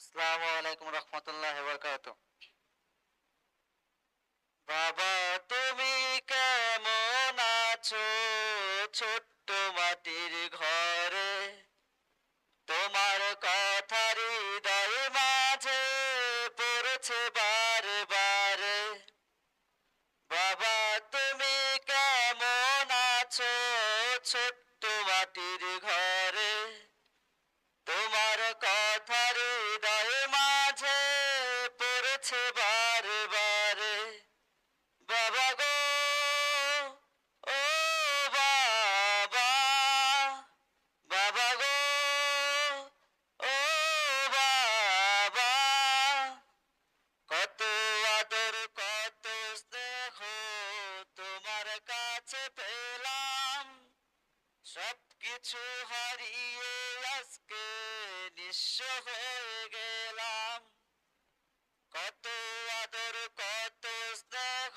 আসসালামু আলাইকুম রহমতুল্লাহ বরকাত। বাবা, তুমি কেমন আছো? ছোট্ট মাটির ঘরে তোমার কথা হৃদয় মাঝে পড়েছে বারে বারে। বাবা, তুমি কেমন আছো? ছোট্ট মাটির ঘরে তোমার কথা হৃদয় মাঝে পড়েছে বারে বারে। বাবা গো, ও বাবা, বাবা গো, ও বাবা, কত আদর কত স্নেহ তোমার কাছে পেলাম, সবকিছু হারিয়ে আজকে নিঃস্ব হয়ে গেলাম। কত আদর কত স্নেহ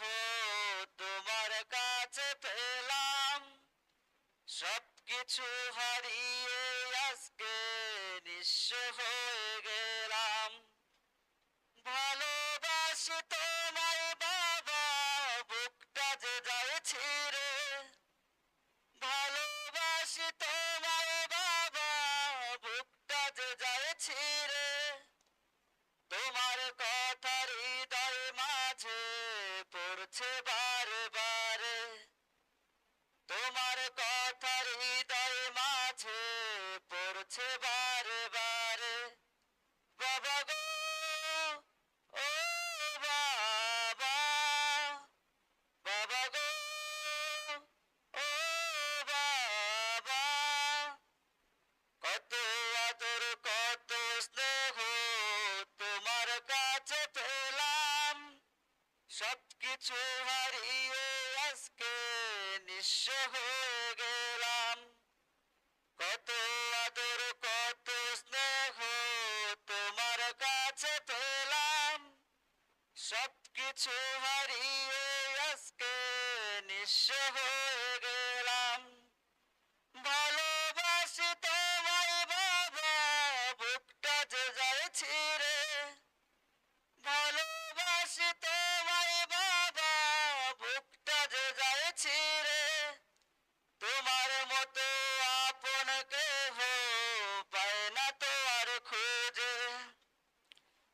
তোমার কাছে পেলাম, সবকিছু হারিয়ে আজকে নিঃস্ব হয়ে গেলাম। ভালোবাসি তোমায় বাবা, বুকটা যে যায় ছিঁড়ে। ভালোবাসি তোমায় বাবা, বুকটা যে যায় ছিঁড়ে। তোমার কথা হৃদয় মাঝে পড়ছে বারে বারে। তোমার কথা হৃদয় মাঝে পড়ছে বারে বারে। বাবা গো, ও বাবা, বাবা গো, ও বাবা, কত আদর কত স্নেহ তোমার কাছে পেলাম, সবকিছু হারিয়ে আজকে নিঃস্ব হয়ে গেলাম। কত আদর কত স্নেহ তোমার কাছে পেলাম, সবকিছু হারিয়ে আজকে নিঃস্ব হয়ে গেলাম। ভালোবাসি তোমায় বাবা, বুকটা যে যায় ছিঁড়ে। ভালোবাসি তোমায় বাবা, বুকটা যে যায় ছিঁড়ে। তোমার মতো আপন কেহ পায় না তো আর খুঁজে।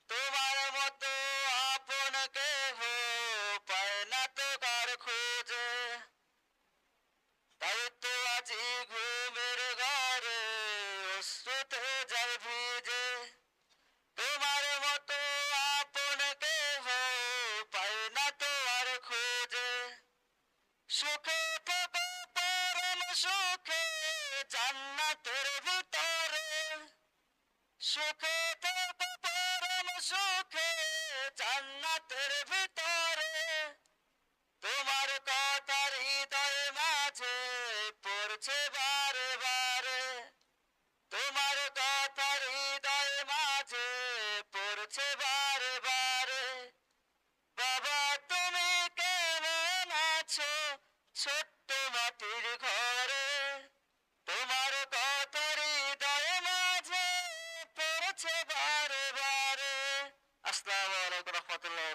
তোমার মতো আপন কেহ পায় না তো কার খুঁজে। তাই তো আজি ঘুমের ঘরে অশ্রুতে যায় ভিজে। তোমার মতো আপন কেহ পায় না তো আর খুঁজে। সুখে থাকো পরম সুখে জান্নাতের ভিতরে। সুখে থাকো পরম সুখে জান্নাতের ভিতরে। তোমার কথা হৃদয় মাঝে পড়ছে বারে বারে। তোমার কথা হৃদয় মাঝে পড়ছে বারে বারে। বাবা, তুমি কেমন আছো? ছোট্ট মাটির ঘরে তোমার কথা